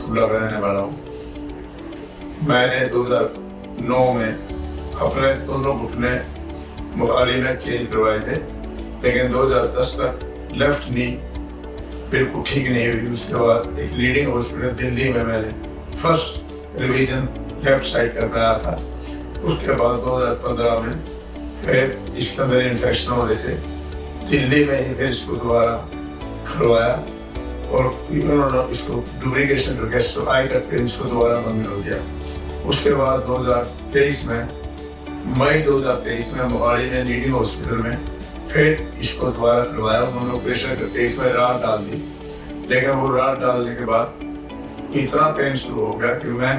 पंचकूला का रहने वाला हूँ। मैंने 2009 में अपने दोनों घुटने मोहाली में चेंज करवाए थे, लेकिन 2010 तक लेफ्ट नी बिल्कुल ठीक नहीं हुई। उसके बाद एक लीडिंग हॉस्पिटल दिल्ली में मैंने फर्स्ट रिवीजन लेफ्ट साइड का कराया था। उसके बाद 2015 में फिर इसके अंदर इन्फेक्शन होने से दिल्ली में ही फिर इसको दोबारा करवाया और उन्होंने इसको डुप्लीकेशन करके सफाई करके इसको दोबारा बंद कर दिया। उसके बाद 2023 में मई 2023 में मोहाली में लीडिंग हॉस्पिटल में फिर इसको दोबारा करवाया। उन्होंने ऑपरेशन करके इसमें राड डाल दी, लेकिन वो राड डालने के बाद इतना पेन शुरू हो गया कि मैं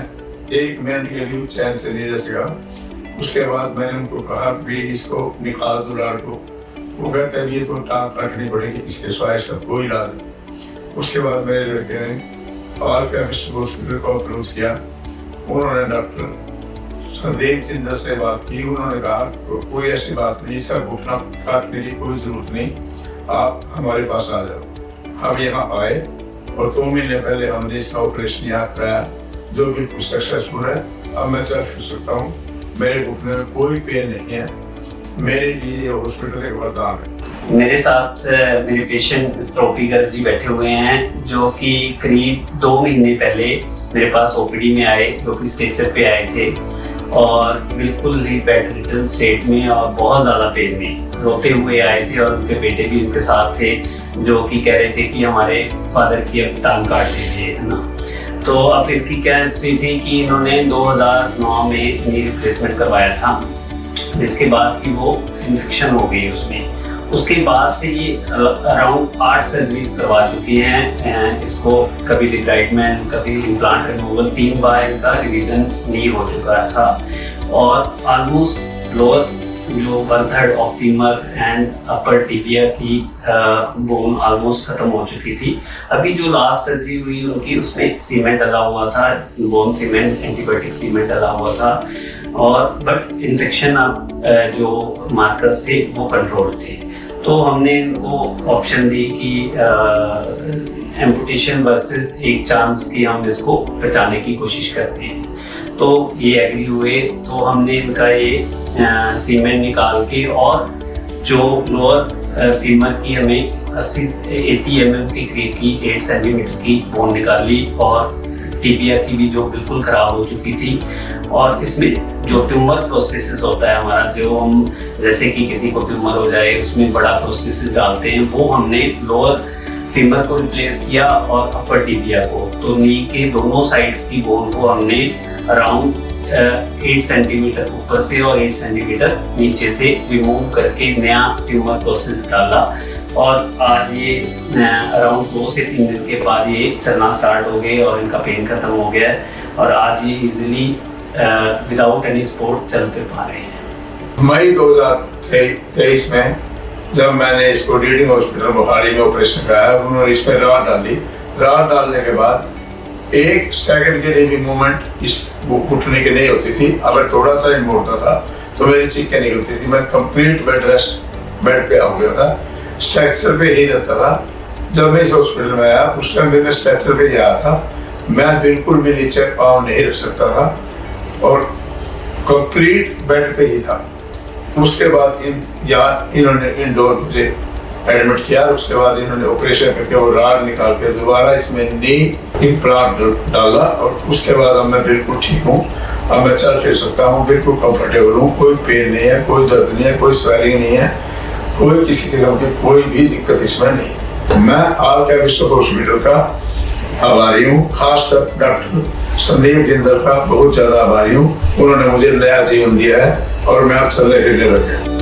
1 मिनट के लिए चैन से नहीं रह सका। उसके बाद मैंने उनको कहा भी इसको निकाल दो राड को। वो कहते हैं ये तो टाँग काटनी पड़ेगी, इसके सिवाय इसका कोई इलाज नहीं। उसके बाद मेरे लड़के ने और हॉस्पिटल को अप्रोच किया। उन्होंने डॉक्टर संदीप जिंदल से बात की। उन्होंने कहा कोई ऐसी बात नहीं, इसका घुटना काटने की कोई जरूरत नहीं, आप हमारे पास आ जाओ। हम यहाँ आए और 2 महीने पहले हमने इसका ऑपरेशन यहाँ कराया, जो बिल्कुल सक्सेसफुल है। अब मैं चल फिर सकता हूँ, मेरे घुटने में कोई पेन नहीं है। मेरे लिए हॉस्पिटल एक वरदान है। मेरे साथ मेरे पेशेंट स्ट्रोपी गर्ग जी बैठे हुए हैं, जो कि करीब 2 महीने पहले मेरे पास ओपीडी में आए, जो कि स्ट्रेचर पे आए थे और बिल्कुल ही बेड रिटन स्टेट में और बहुत ज़्यादा पेन में रोते हुए आए थे। और उनके बेटे भी उनके साथ थे, जो कि कह रहे थे कि हमारे फादर की अब टांग काट दीजिए, है ना। तो अब इनकी क्या हिस्ट्री थी कि इन्होंने 2009 में नी रिप्लेसमेंट करवाया था, जिसके बाद कि वो इन्फेक्शन हो गई उसमें। उसके बाद से ये अराउंड 8 सर्जरीज करवा चुकी हैं। इसको कभी डिब्राइडमेंट, कभी इम्प्लांट रिमूवल, 3 बार इनका रिवीजन नी हो चुका था और ऑलमोस्ट लोअर जो 1/3 of femur and upper tibia की बोन ऑलमोस्ट खत्म हो चुकी थी। अभी जो लास्ट सर्जरी हुई उनकी, उसमें सीमेंट डला हुआ था, बोन सीमेंट, एंटीबायोटिक सीमेंट डला हुआ था और बट इन्फेक्शन जो मार्कर से वो कंट्रोल थे। तो हमने इनको ऑप्शन दी कि एम्पुटेशन वर्सेस एक चांस कि हम इसको बचाने की कोशिश करते हैं। तो ये एग्री हुए। तो हमने इनका ये सीमेंट निकाल के और जो लोअर फीमर की हमें 80 mm की करीब की 8 सेंटीमीटर की बोन निकाली और टिबिया की भी जो बिल्कुल खराब हो चुकी थी। और इसमें जो ट्यूमर प्रोसेसेस होता है हमारा, जो हम जैसे कि किसी को ट्यूमर हो जाए उसमें बड़ा प्रोसेसेस डालते हैं, वो हमने लोअर फीमर को रिप्लेस किया और अपर टिबिया को। तो नी के दोनों साइड्स की बोन को हमने अराउंड 8 सेंटीमीटर ऊपर से और 8 सेंटीमीटर नीचे से रिमूव करके नया ट्यूमर प्रोसेस डाला। और आज ये अराउंड 2 से 3 दिन के बाद ये चलना स्टार्ट हो गए और इनका पेन खत्म हो गया है और आज ये इजीली विदाउट एनी सपोर्ट चल फिर पा रहे हैं। मई 2023 में जब मैंने इसको लीडिंग हॉस्पिटल मोहाली में ऑपरेशन कराया, उन्होंने इसमें राड डाली। राड डालने के बाद 1 सेकंड के लिए भी मूवमेंट इस घुटने की नहीं होती थी। अगर थोड़ा सा ही मोड़ता था तो मेरी चीखें निकलती थी। मैं कंप्लीट बेड पे हो गया था, स्ट्रेचर पे ही रहता था। जब मैं इस हॉस्पिटल में आया उस टाइम भी मैं स्ट्रेचर पे ही आया था। मैं बिल्कुल भी नीचे पाँव नहीं रख सकता था और कंप्लीट बेड पे ही था। उसके बाद इन्होंने इंडोर मुझे एडमिट किया। उसके बाद इन्होंने ऑपरेशन करके वो राड निकाल के दोबारा इसमें नी इम्प्लांट डाला और उसके बाद अब मैं बिल्कुल ठीक हूँ। अब मैं चल फिर सकता हूँ, बिल्कुल कंफर्टेबल हूँ। कोई पेन नहीं है, कोई दर्द नहीं है, कोई स्वेलिंग नहीं है, कोई किसी किस्म की कोई भी दिक्कत इसमें नहीं। मैं ऑल कैप विश्व हॉस्पिटल का आभारी हूँ, खासकर डॉक्टर संदीप जिंदल का बहुत ज़्यादा आभारी हूँ। उन्होंने मुझे नया जीवन दिया है और मैं अब चलने फिरने लग गया।